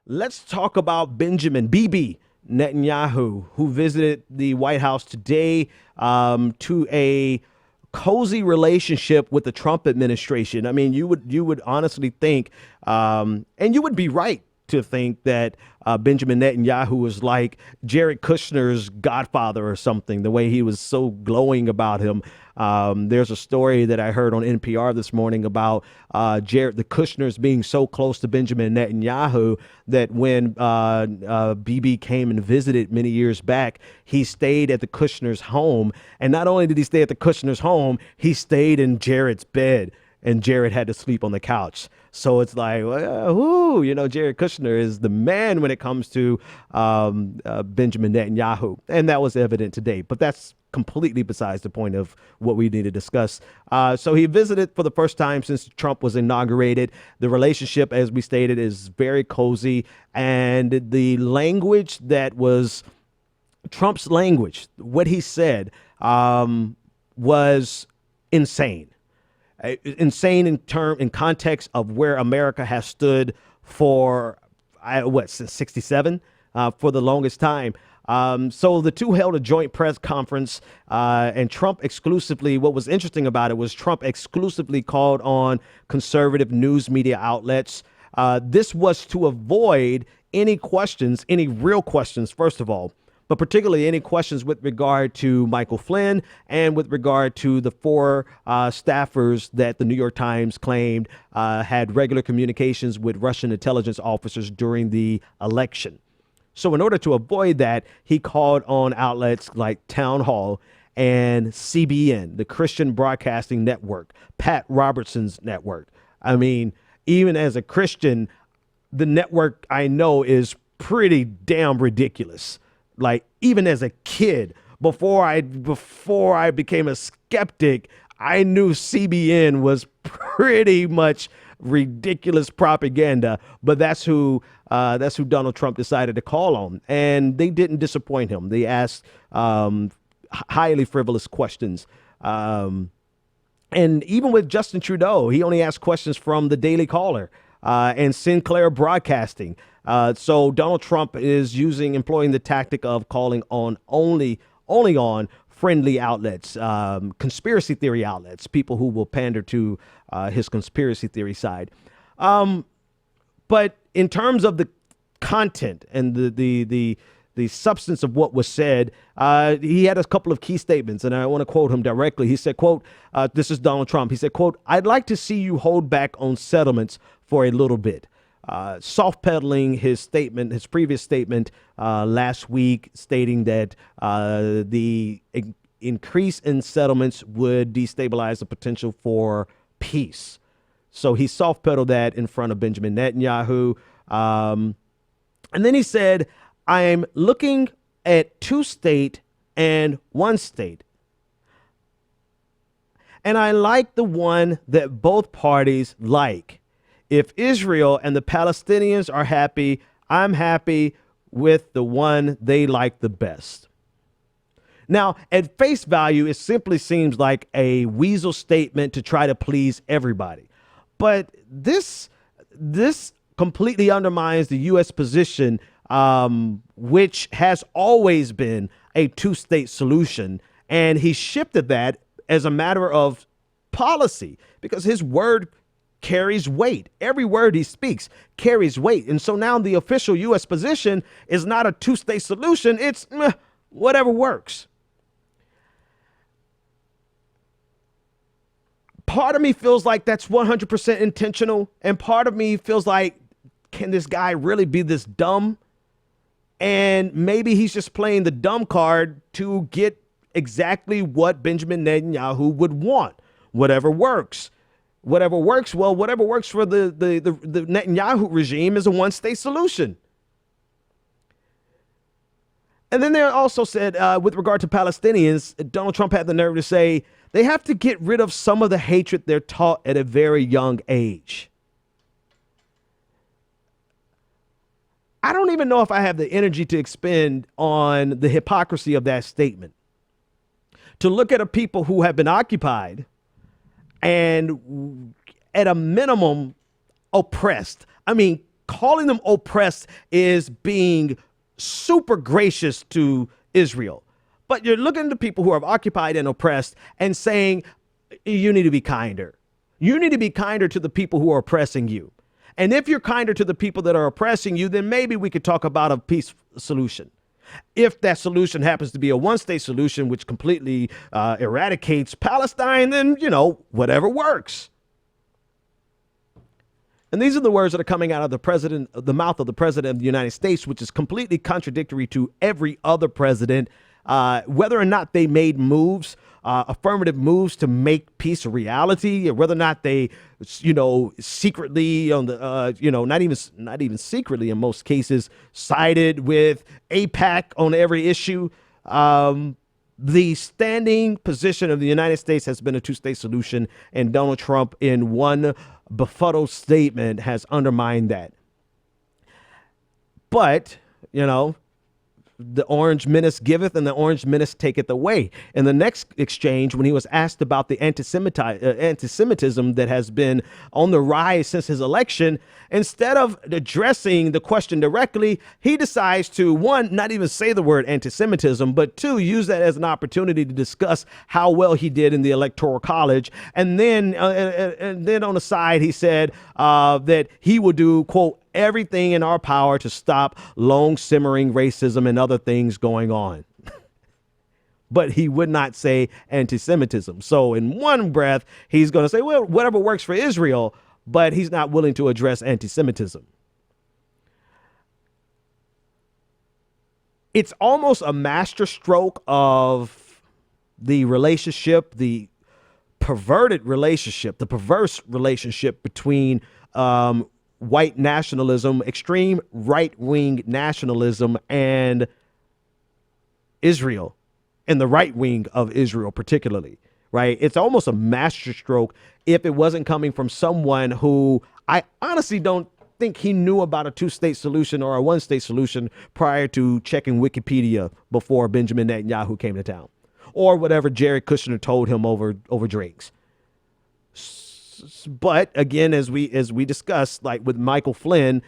Let's talk about Benjamin BB Netanyahu, who visited the White House today to a cozy relationship with the Trump administration. I mean, you would honestly think, and you would be right to think that Benjamin Netanyahu was like Jared Kushner's godfather or something, the way he was so glowing about him. There's a story that I heard on NPR this morning about Jared the Kushners being so close to Benjamin Netanyahu that when BB came and visited many years back, he stayed at the Kushners' home. And not only did he stay at the Kushners' home, he stayed in Jared's bed, and Jared had to sleep on the couch. So it's like, well, Jared Kushner is the man when it comes to Benjamin Netanyahu. And that was evident today. But that's completely besides the point of what we need to discuss. So he visited for the first time since Trump was inaugurated. The relationship, as we stated, is very cozy. And the language that was Trump's language, what he said, was insane. Insane in context of where America has stood for since '67 for the longest time. So the two held a joint press conference, and Trump exclusively. What was interesting about it was Trump exclusively called on conservative news media outlets. This was to avoid any questions, any real questions, first of all, but particularly any questions with regard to Michael Flynn and with regard to the four staffers that the New York Times claimed had regular communications with Russian intelligence officers during the election. So in order to avoid that, he called on outlets like Town Hall and CBN, the Christian Broadcasting Network, Pat Robertson's network. I mean, even as a Christian, the network I know is pretty damn ridiculous. Like, even as a kid, before I became a skeptic, I knew CBN was pretty much ridiculous propaganda. But that's who Donald Trump decided to call on, and they didn't disappoint him. They asked highly frivolous questions, and even with Justin Trudeau, he only asked questions from the Daily Caller and Sinclair Broadcasting. So Donald Trump is employing the tactic of calling on only on friendly outlets, conspiracy theory outlets, people who will pander to his conspiracy theory side. But in terms of the content and the substance of what was said, he had a couple of key statements, and I want to quote him directly. He said, quote, this is Donald Trump. He said, quote, "I'd like to see you hold back on settlements for a little bit." Soft pedaling his previous statement last week, stating that the increase in settlements would destabilize the potential for peace. So he soft pedaled that in front of Benjamin Netanyahu. And then he said, "I'm looking at 2-state and 1-state. And I like the one that both parties like. If Israel and the Palestinians are happy, I'm happy with the one they like the best." Now, at face value, it simply seems like a weasel statement to try to please everybody. But this completely undermines the U.S. position, which has always been a 2-state solution. And he shifted that as a matter of policy because his word carries weight. Every word he speaks carries weight. And so now the official U.S. position is not a 2-state solution. It's whatever works. Part of me feels like that's 100% intentional. And part of me feels like, can this guy really be this dumb? And maybe he's just playing the dumb card to get exactly what Benjamin Netanyahu would want. Whatever works. Whatever works, well, whatever works for the Netanyahu regime is a 1-state solution. And then they also said, with regard to Palestinians, Donald Trump had the nerve to say they have to get rid of some of the hatred they're taught at a very young age. I don't even know if I have the energy to expend on the hypocrisy of that statement. To look at a people who have been occupied and at a minimum oppressed. I mean, calling them oppressed is being super gracious to Israel. But you're looking at the people who are occupied and oppressed and saying, you need to be kinder. You need to be kinder to the people who are oppressing you. And if you're kinder to the people that are oppressing you, then maybe we could talk about a peace solution. If that solution happens to be a one-state solution, which completely eradicates Palestine, then, whatever works. And these are the words that are coming out of the mouth of the president of the United States, which is completely contradictory to every other president, whether or not they made moves, affirmative moves to make peace a reality, or whether or not they, secretly on the, not even secretly in most cases, sided with AIPAC on every issue. The standing position of the United States has been a two-state solution, and Donald Trump, in one befuddled statement, has undermined that. But, the orange menace giveth and the orange menace taketh away. In the next exchange, when he was asked about the anti-Semitism that has been on the rise since his election, instead of addressing the question directly, he decides to, one, not even say the word anti-Semitism, but two, use that as an opportunity to discuss how well he did in the Electoral College. And then on the side, he said that he will do, quote, everything in our power to stop long simmering racism and other things going on. But he would not say anti-Semitism. So in one breath, he's going to say, well, whatever works for Israel, but he's not willing to address anti-Semitism. It's almost a masterstroke of the relationship, the perverted relationship, the perverse relationship between white nationalism, extreme right-wing nationalism, and Israel, and the right wing of Israel particularly, right? It's almost a masterstroke if it wasn't coming from someone who I honestly don't think he knew about a two-state solution or a one-state solution prior to checking Wikipedia before Benjamin Netanyahu came to town, or whatever Jared Kushner told him over drinks. But again, as we discussed, like with Michael Flynn,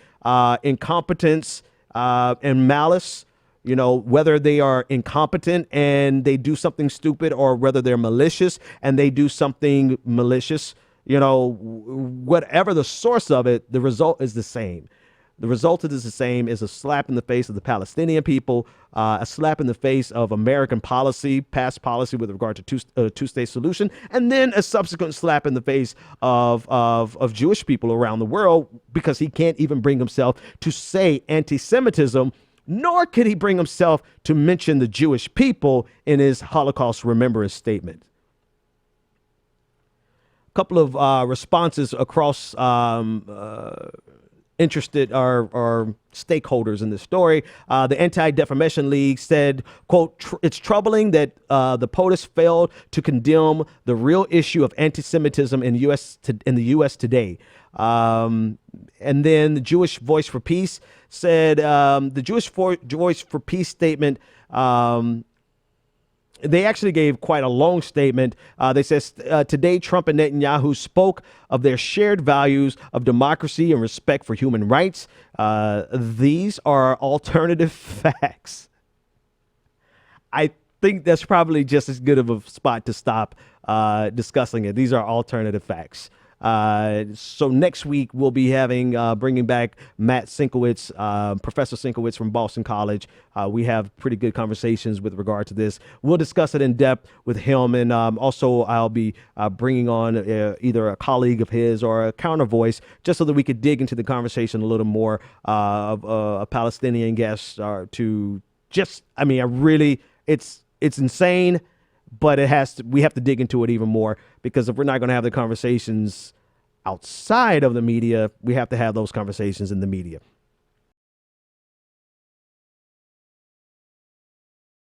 incompetence and malice, whether they are incompetent and they do something stupid, or whether they're malicious and they do something malicious, whatever the source of it, the result is the same. The result is the same, is a slap in the face of the Palestinian people, a slap in the face of American policy, past policy with regard to two-state solution, and then a subsequent slap in the face of Jewish people around the world, because he can't even bring himself to say anti-Semitism, nor could he bring himself to mention the Jewish people in his Holocaust remembrance statement. A couple of responses across interested or stakeholders in this story. The Anti-Defamation League said, quote, it's troubling that the POTUS failed to condemn the real issue of anti-Semitism in the U.S. today. And then the Jewish Voice for Peace said the Jewish Voice for Peace statement, they actually gave quite a long statement. They says today Trump and Netanyahu spoke of their shared values of democracy and respect for human rights. These are alternative facts. I think that's probably just as good of a spot to stop discussing it. These are alternative facts. So next week we'll be bringing back Matt Sinkowitz, Professor Sinkowitz from Boston College. We have pretty good conversations with regard to this. We'll discuss it in depth with him, and also I'll be bringing on either a colleague of his or a counter voice, just so that we could dig into the conversation a little more of a Palestinian guest it's insane. But we have to dig into it even more, because if we're not going to have the conversations outside of the media, we have to have those conversations in the media.